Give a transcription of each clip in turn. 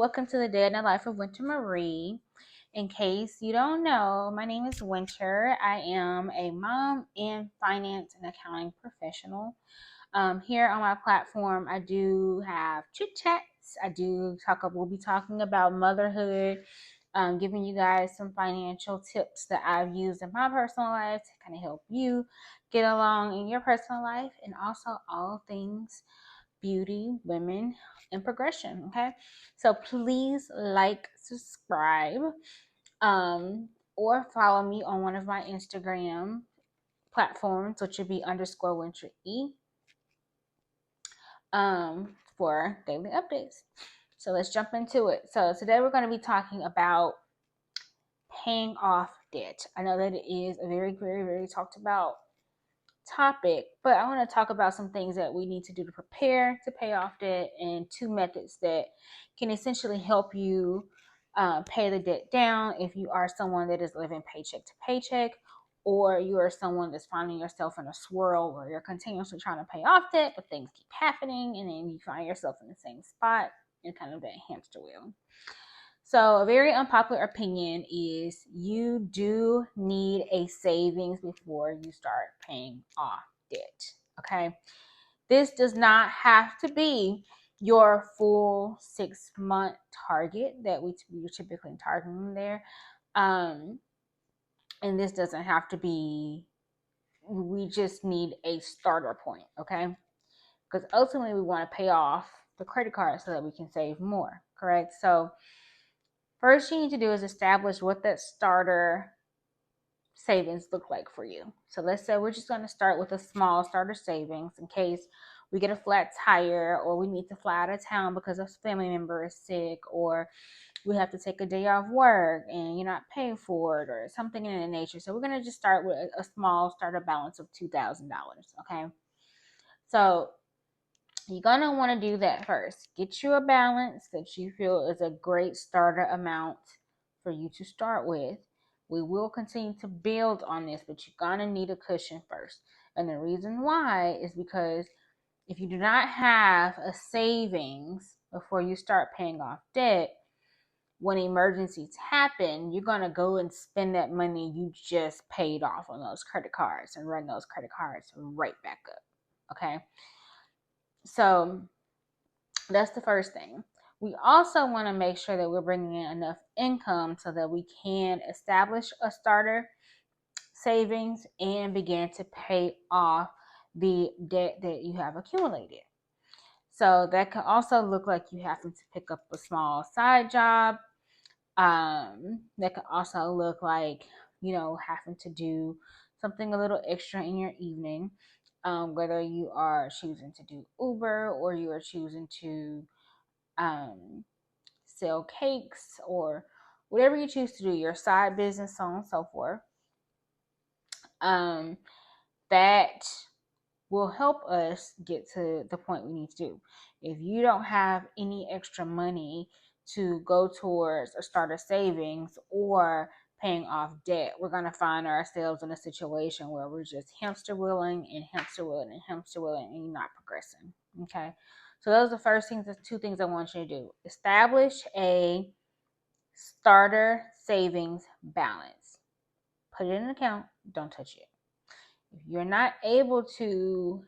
welcome to the Day in the Life of WinterMarie. In case you don't know, my name is Winter. I am a mom and finance and accounting professional. Here on my platform, I do have chit chats. We'll be talking about motherhood, giving you guys some financial tips that I've used in my personal life to kind of help you get along in your personal life, and also all things beauty, women, and progression. Okay, so please like, subscribe, or follow me on one of my Instagram platforms, which would be _winter_e, for daily updates. So let's jump into it. So today we're going to be talking about paying off debt. I know that it is a very, very, very talked about topic, but I want to talk about some things that we need to do to prepare to pay off debt, and two methods that can essentially help you pay the debt down if you are someone that is living paycheck to paycheck, or you are someone that's finding yourself in a swirl where you're continuously trying to pay off debt, but things keep happening, and then you find yourself in the same spot in kind of that hamster wheel. So a very unpopular opinion is you do need a savings before you start paying off debt. Okay. This does not have to be your full 6-month target that we're typically targeting there. And this doesn't have to be, we just need a starter point. Okay. Because ultimately we want to pay off the credit card so that we can save more. Correct. So first you need to do is establish what that starter savings look like for you. So let's say we're just going to start with a small starter savings in case we get a flat tire, or we need to fly out of town because a family member is sick, or we have to take a day off work and you're not paying for it, or something in that nature. So we're going to just start with a small starter balance of $2,000. Okay. So you're going to want to do that first. Get you a balance that you feel is a great starter amount for you to start with. We will continue to build on this, but you're going to need a cushion first. And the reason why is because if you do not have a savings before you start paying off debt, when emergencies happen, you're going to go and spend that money you just paid off on those credit cards and run those credit cards right back up. Okay. So that's the first thing. We also want to make sure that we're bringing in enough income so that we can establish a starter savings and begin to pay off the debt that you have accumulated. So that can also look like you having to pick up a small side job. That can also look like, having to do something a little extra in your evening. Whether you are choosing to do Uber, or you are choosing to sell cakes, or whatever you choose to do, your side business, so on and so forth. That will help us get to the point we need to do. If you don't have any extra money to go towards or start a savings or paying off debt, we're going to find ourselves in a situation where we're just hamster wheeling and hamster wheeling and hamster wheeling, and you're not progressing. Okay. So those are the first things, the two things I want you to do. Establish a starter savings balance. Put it in an account. Don't touch it. If you're not able to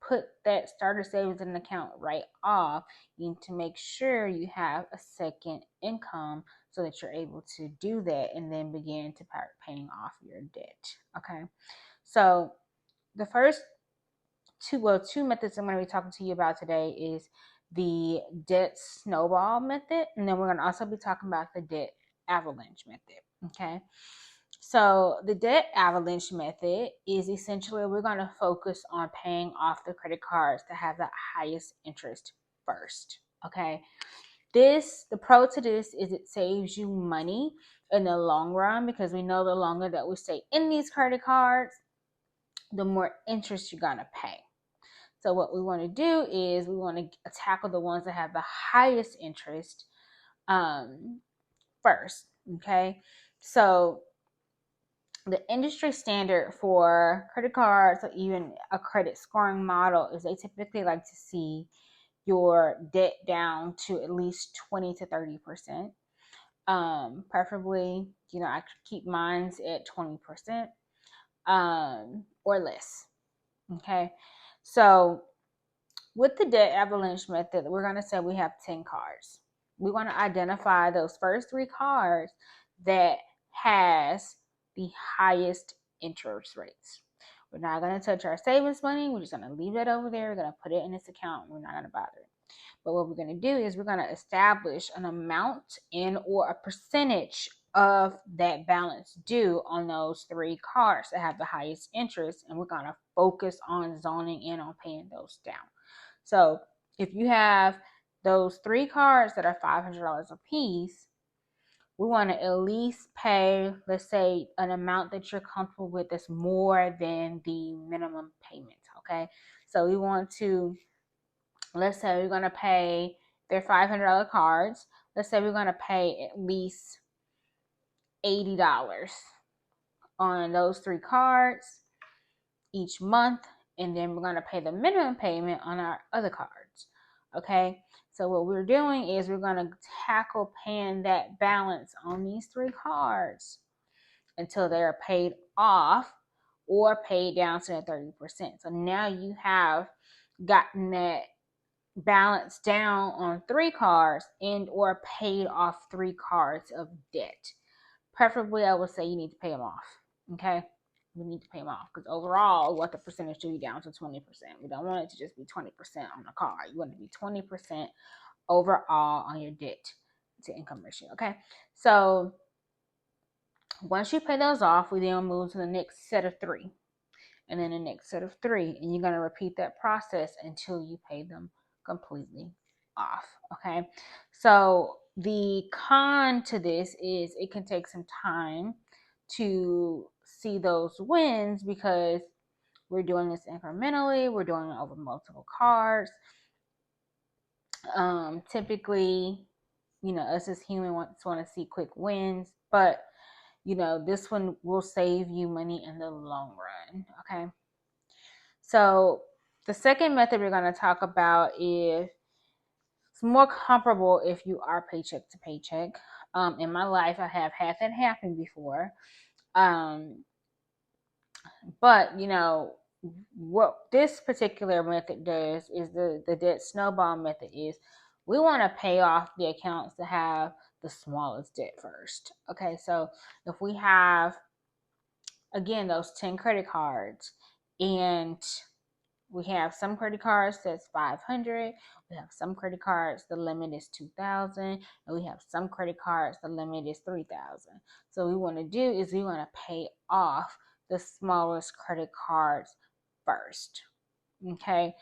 put that starter savings in an account right off, you need to make sure you have a second income so that you're able to do that and then begin to start paying off your debt. Okay. So the first two methods I'm going to be talking to you about today is the debt snowball method, and then we're going to also be talking about the debt avalanche method. Okay. So the debt avalanche method is essentially, we're going to focus on paying off the credit cards that have the highest interest first. Okay. The pro to this is it saves you money in the long run, because we know the longer that we stay in these credit cards, the more interest you're going to pay. So what we want to do is we want to tackle the ones that have the highest interest first. Okay. So the industry standard for credit cards, or even a credit scoring model, is they typically like to see your debt down to at least 20 to 30%. Preferably, I keep mines at 20% or less. Okay. So with the debt avalanche method, we're going to say we have 10 cards. We want to identify those first 3 cards that has the highest interest rates. We're not going to touch our savings money. We're just going to leave it over there. We're going to put it in this account. We're not going to bother it. But what we're going to do is we're going to establish an amount and or a percentage of that balance due on those 3 cards that have the highest interest. And we're going to focus on zoning in on paying those down. So if you have those 3 cards that are $500 a piece, we want to at least pay, let's say, an amount that you're comfortable with that's more than the minimum payment. Okay. So we want to, let's say we're going to pay their $500 cards. Let's say we're going to pay at least $80 on those 3 cards each month. And then we're going to pay the minimum payment on our other cards. Okay. So what we're doing is we're going to tackle paying that balance on these 3 cards until they are paid off or paid down to 30%. So now you have gotten that balance down on 3 cards and or paid off 3 cards of debt. Preferably, I would say you need to pay them off. Okay. We need to pay them off because overall, we want the percentage to be down to 20%. We don't want it to just be 20% on the card. You want it to be 20% overall on your debt to income ratio. Okay. So once you pay those off, we then move to the next set of 3 and then the next set of 3. And you're going to repeat that process until you pay them completely off. Okay. So the con to this is it can take some time to see those wins because we're doing this incrementally. We're doing it over multiple cards. Typically, us as humans want to see quick wins, but this one will save you money in the long run. Okay. So the second method we're going to talk about is it's more comparable if you are paycheck to paycheck. In my life, I have had that happen before. But what this particular method does is the debt snowball method is we want to pay off the accounts that have the smallest debt first. Okay, so if we have, again, those 10 credit cards and we have some credit cards that's 500. We have some credit cards, the limit is 2,000. And we have some credit cards, the limit is 3,000. So what we want to do is we want to pay off the smallest credit cards first. Okay.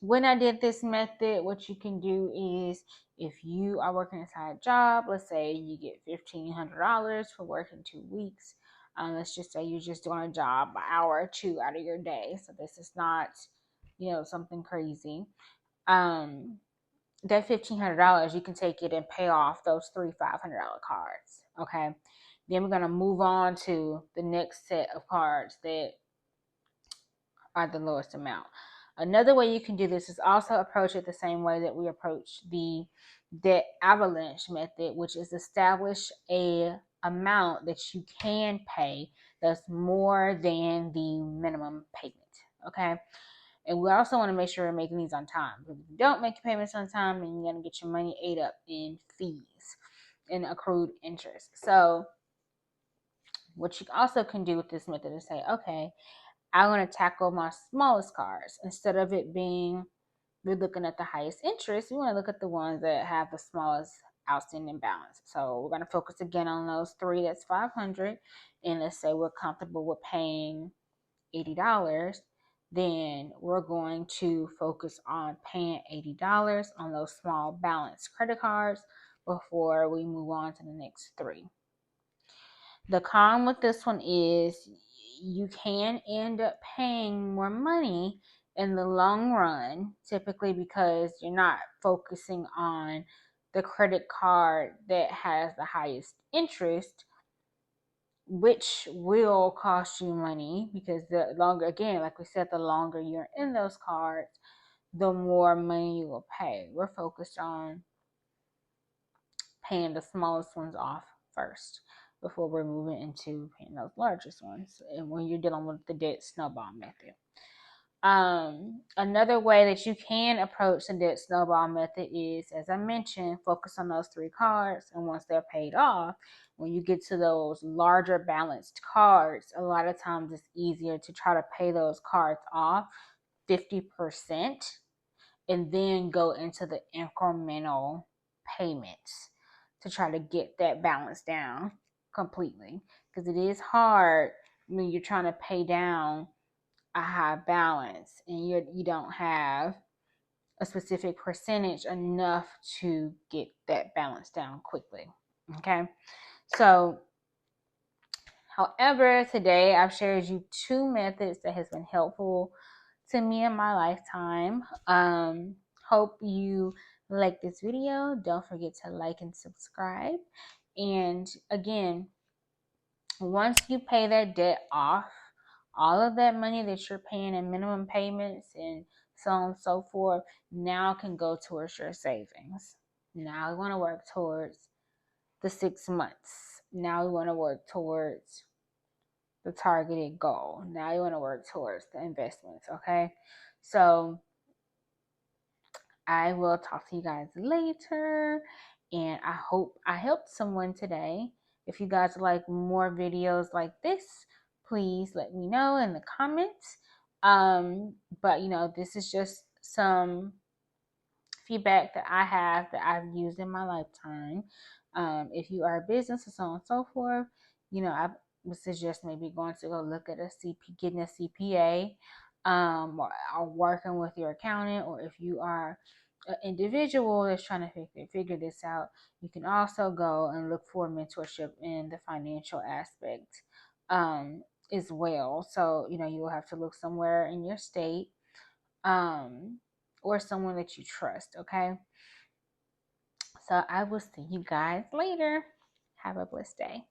When I did this method, what you can do is if you are working a side job, let's say you get $1,500 for working 2 weeks. Let's just say you're just doing a job an hour or 2 out of your day. So this is not, something crazy. That $1,500, you can take it and pay off those 3 $500 cards. Okay. Then we're going to move on to the next set of cards that are the lowest amount. Another way you can do this is also approach it the same way that we approach the debt avalanche method, which is establish a amount that you can pay that's more than the minimum payment. Okay. And we also want to make sure we're making these on time. Because if you don't make your payments on time, then you're going to get your money ate up in fees and accrued interest. So what you also can do with this method is say, okay, I want to tackle my smallest cards. Instead of it being, we're looking at the highest interest, we want to look at the ones that have the smallest outstanding balance. So we're going to focus again on those 3 that's 500. And let's say we're comfortable with paying $80. Then we're going to focus on paying $80 on those small balance credit cards before we move on to the next 3. The con with this one is you can end up paying more money in the long run, typically because you're not focusing on the credit card that has the highest interest, which will cost you money because the longer, again, like we said, the longer you're in those cards, the more money you will pay. We're focused on paying the smallest ones off first before we're moving into paying those largest ones. And when you're dealing with the debt snowball method. Another way that you can approach the debt snowball method is, as I mentioned, focus on those 3 cards. And once they're paid off, when you get to those larger balanced cards, a lot of times it's easier to try to pay those cards off 50% and then go into the incremental payments to try to get that balance down completely. Because it is hard when you're trying to pay down a high balance and you don't have a specific percentage enough to get that balance down quickly. Okay. So, however, today I've shared you 2 methods that has been helpful to me in my lifetime. Hope you like this video. Don't forget to like and subscribe. And again, once you pay that debt off, all of that money that you're paying in minimum payments and so on and so forth now can go towards your savings. Now we want to work towards the 6 months. Now we want to work towards the targeted goal. Now you want to work towards the investments, okay? So I will talk to you guys later, and I hope I helped someone today. If you guys like more videos like this, please let me know in the comments. But this is just some feedback that I have that I've used in my lifetime. If you are a business and so on and so forth, I would suggest maybe going to go look at getting a CPA, or working with your accountant, or if you are an individual that's trying to figure this out, you can also go and look for mentorship in the financial aspect as well. So, you will have to look somewhere in your state, or someone that you trust, okay? So I will see you guys later. Have a blessed day.